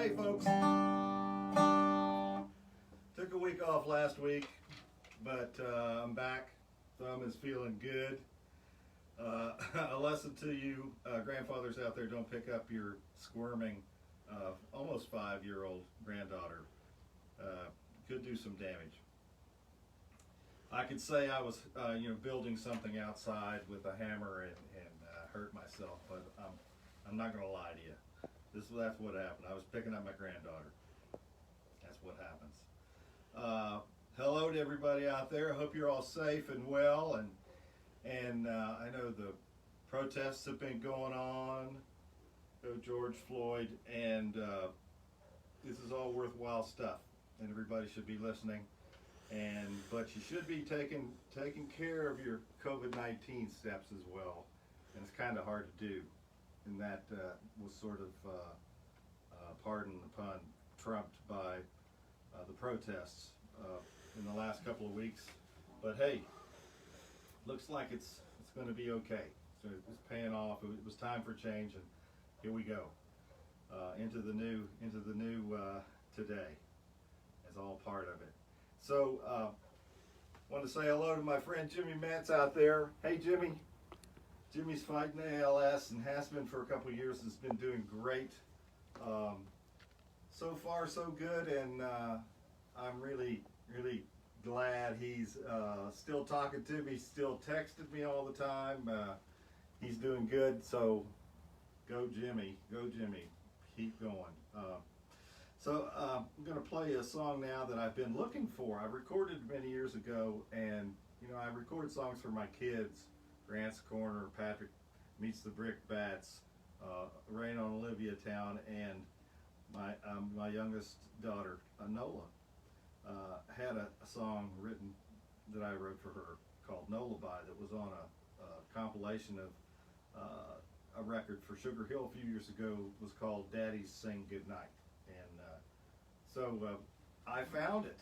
Hey folks, took a week off last week, but I'm back. Thumb is feeling good. A lesson to you grandfathers out there: don't pick up your squirming, almost 5-year-old granddaughter. Could do some damage. I could say I was, building something outside with a hammer and hurt myself, but I'm not going to lie to you. That's what happened. I was picking up my granddaughter. That's what happens. Hello to everybody out there. I hope you're all safe and well. And I know the protests have been going on. Go George Floyd, and this is all worthwhile stuff, and everybody should be listening. But you should be taking care of your COVID-19 steps as well, and it's kind of hard to do. And that was sort of, pardon the pun, trumped by the protests in the last couple of weeks. But hey, looks like it's going to be okay. So it's paying off. It was time for change, and here we go into the new today as all part of it. So want to say hello to my friend Jimmy Metz out there. Hey Jimmy. Jimmy's fighting ALS and has been for a couple of years. Has been doing great. So far, so good, and I'm really glad he's still talking to me, still texting me all the time. He's doing good, so go Jimmy, keep going. So I'm going to play a song now that I've been looking for. I recorded many years ago, and I record songs for my kids. Grant's Corner, Patrick Meets the Brick Bats, Rain on Olivia Town, and my youngest daughter, Nola, had a song written that I wrote for her called Nolaby that was on a compilation of a record for Sugar Hill a few years ago. It was called Daddy's Sing Goodnight. And so I found it,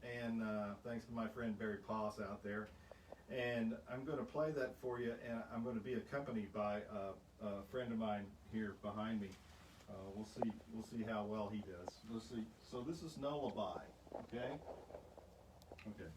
and thanks to my friend Barry Poss out there. And I'm going to play that for you, and I'm going to be accompanied by a friend of mine here behind me. We'll see how well he does. We'll see. So this is Nolaby, okay? Okay.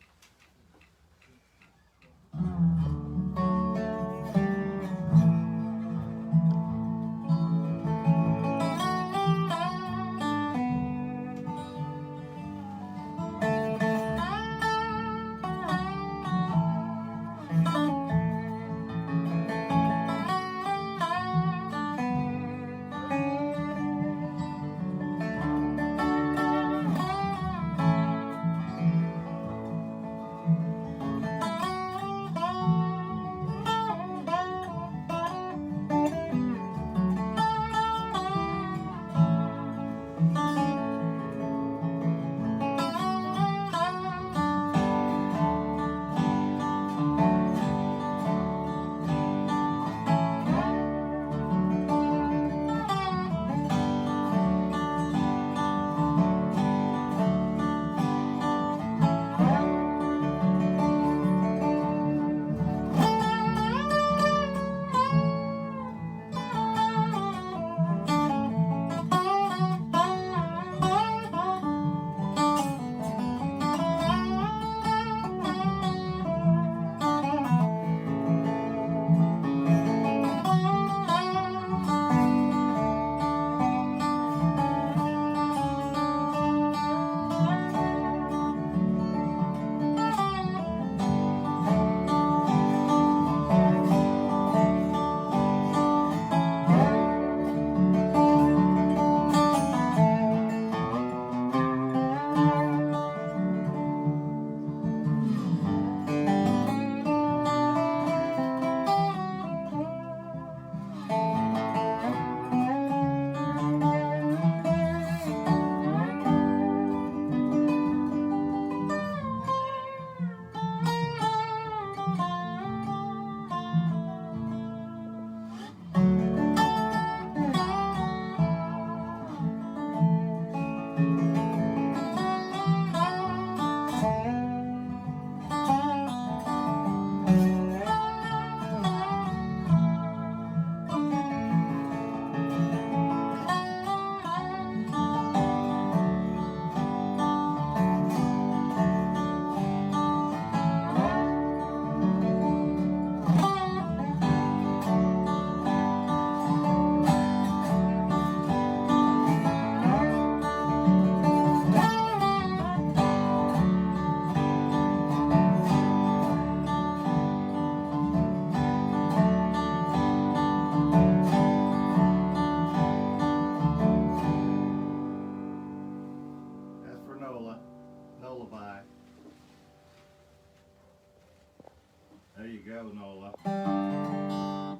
pianola.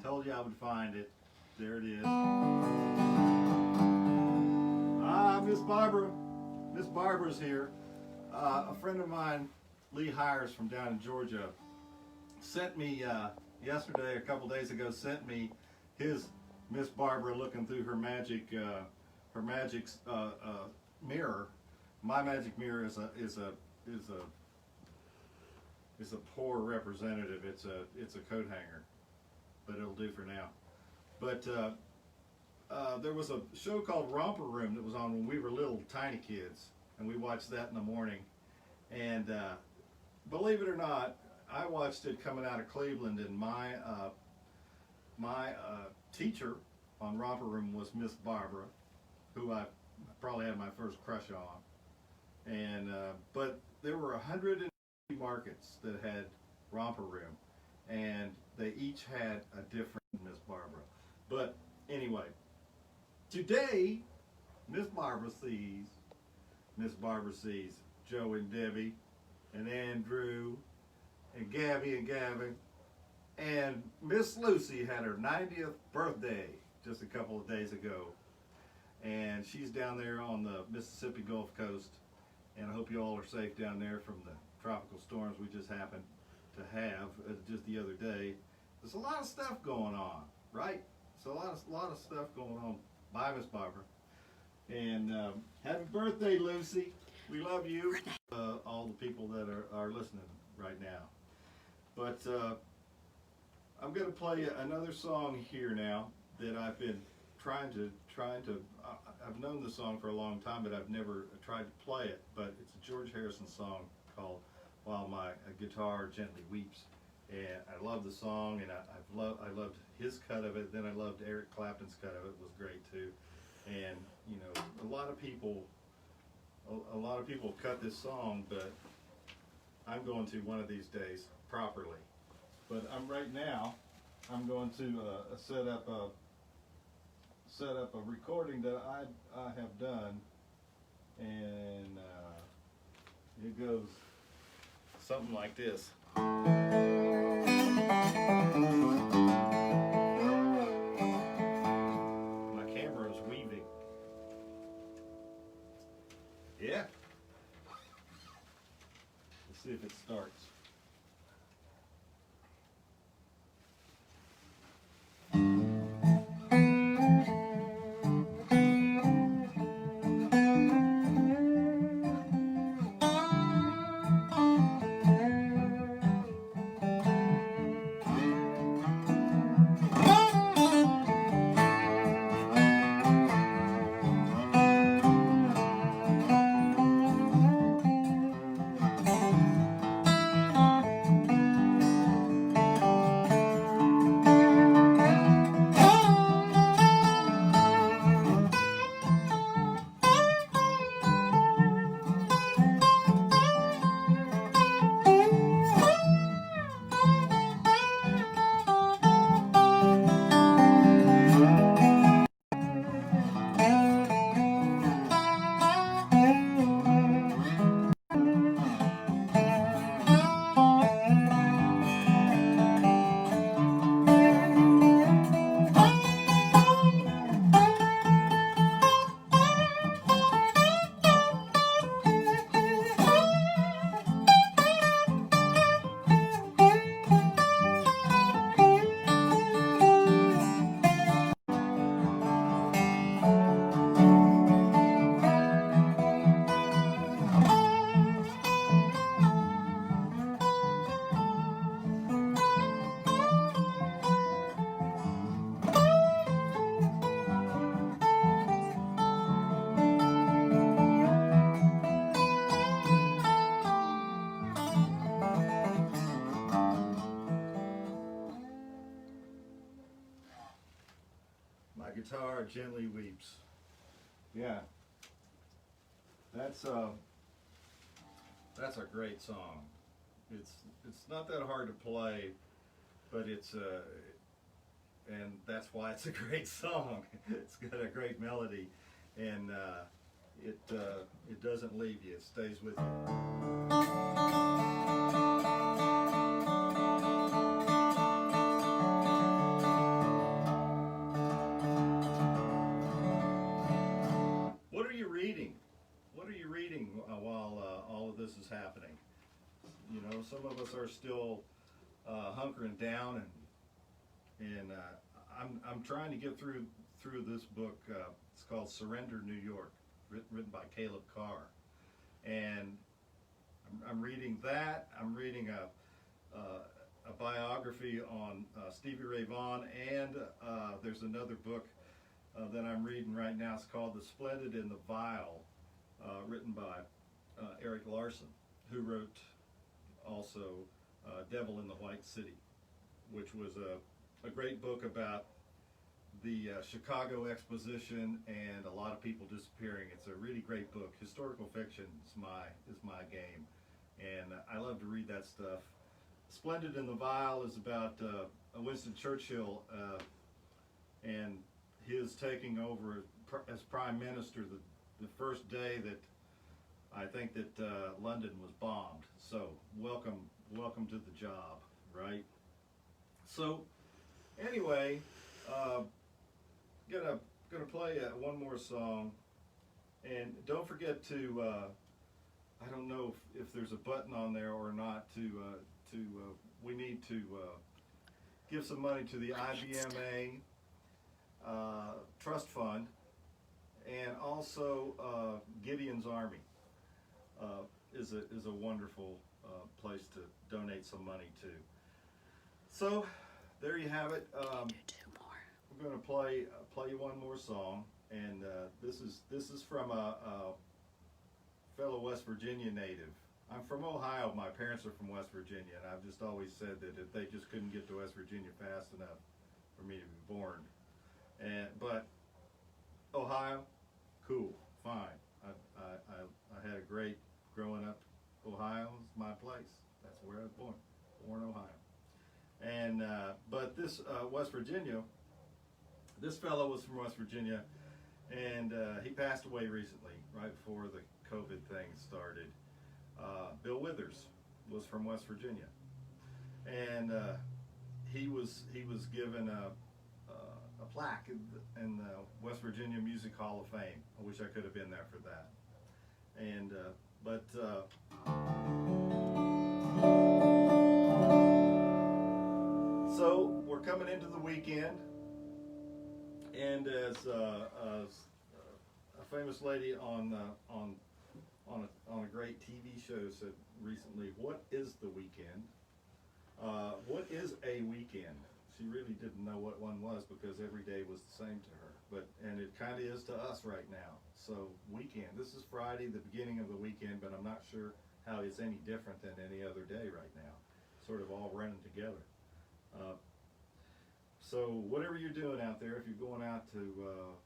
Told you I would find it. There it is. Miss Barbara. Miss Barbara's here. A friend of mine, Lee Hires from down in Georgia, sent me yesterday, a couple days ago, sent me his Miss Barbara looking through her magic mirror. My magic mirror is a poor representative. It's a coat hanger, but it'll do for now. But there was a show called Romper Room that was on when we were little tiny kids, and we watched that in the morning. And believe it or not, I watched it coming out of Cleveland, and my teacher on Romper Room was Miss Barbara, who I probably had my first crush on. And but there were 150 markets that had Romper Room, and they each had a different Miss Barbara. But anyway, today Miss Barbara sees Joe and Debbie and Andrew and Gabby and Gavin, and Miss Lucy had her 90th birthday just a couple of days ago, and she's down there on the Mississippi Gulf Coast, and I hope you all are safe down there from the tropical storms we just happened to have just the other day. There's a lot of stuff going on, right? So a lot of stuff going on. Bye, Miss Barbara. And happy birthday, Lucy. We love you. All the people that are listening right now. But I'm going to play another song here now that I've been trying to. I've known the song for a long time, but I've never tried to play it. But it's a George Harrison song called "While My Guitar Gently Weeps," and I love the song, and I loved his cut of it. Then I loved Eric Clapton's cut of it. It was great too. And you know, a lot of people cut this song, but I'm going to one of these days properly. But I'm going to set up a recording that I have done, and it goes something like this. My camera is weaving. Yeah. Let's see if it starts. My guitar gently weeps. Yeah, that's a great song. It's not that hard to play, but and that's why it's a great song. It's got a great melody, and it doesn't leave you. It stays with you. reading while all of this is happening. You know, some of us are still hunkering down, and I'm trying to get through this book. It's called Surrender New York, written by Caleb Carr, and I'm reading that. I'm reading a biography on Stevie Ray Vaughan, and there's another book that I'm reading right now. It's called The Splendid and the Vile, written by Eric Larson, who wrote also Devil in the White City, which was a great book about the Chicago Exposition and a lot of people disappearing. It's a really great book. Historical fiction is my game, and I love to read that stuff. Splendid and the Vile is about Winston Churchill and his taking over as Prime Minister the first day that I think that London was bombed. So welcome to the job, right? So anyway, gonna play one more song, and don't forget to I don't know if there's a button on there or not we need to give some money to the IBMA Trust Fund, and also Gideon's Army is a wonderful place to donate some money to. So there you have it. We're going to play you one more song, and this is from a fellow West Virginia native. I'm from Ohio. My parents are from West Virginia, and I've just always said that if they just couldn't get to West Virginia fast enough for me to be born. But Ohio, cool, fine. I had a great growing up. Ohio is my place. That's where I was born Ohio. And but this West Virginia, this fellow was from West Virginia, and he passed away recently, right before the COVID thing started. Bill Withers was from West Virginia, and he was given a plaque in the West Virginia Music Hall of Fame. I wish I could have been there for that. And so we're coming into the weekend, and as a famous lady on a great TV show said recently, "What is the weekend? What is a weekend?" She really didn't know what one was because every day was the same to her. And it kind of is to us right now. So weekend. This is Friday, the beginning of the weekend, but I'm not sure how it's any different than any other day right now. Sort of all running together. So whatever you're doing out there, if you're going out to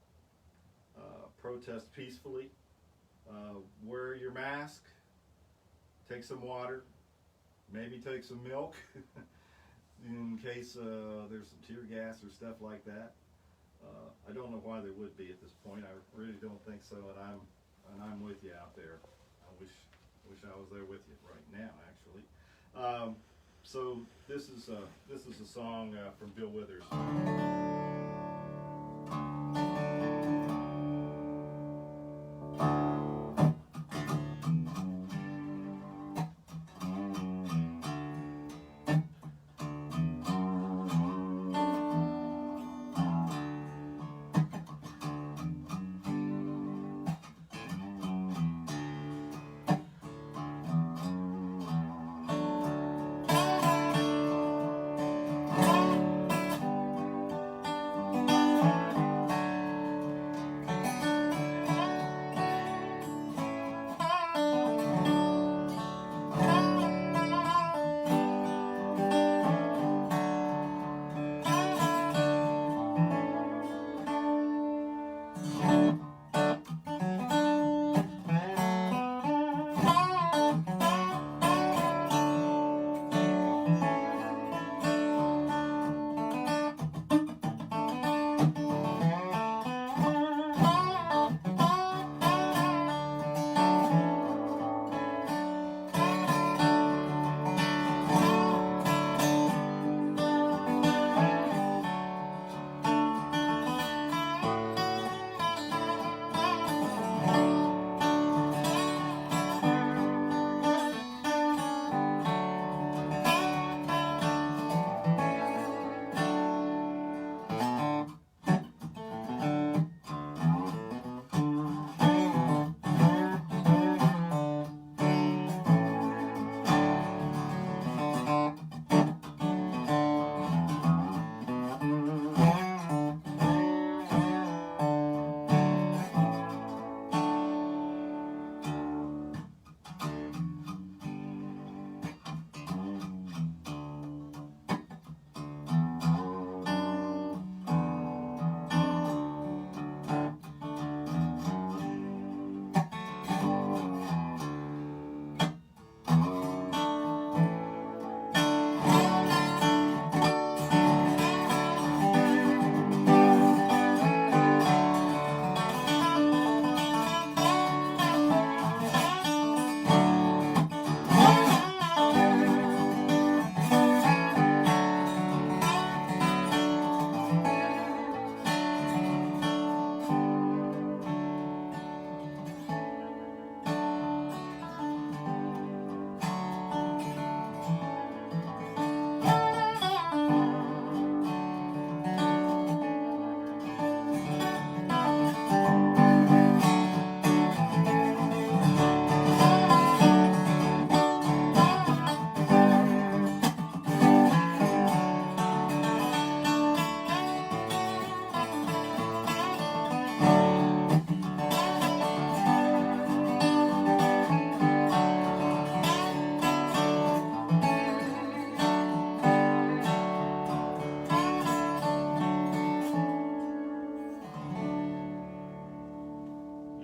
protest peacefully, wear your mask, take some water, maybe take some milk in case there's some tear gas or stuff like that. I don't know why there would be at this point. I really don't think so, and I'm with you out there. I wish I was there with you right now, actually. So this is a song from Bill Withers.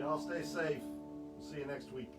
Y'all stay safe. We'll see you next week.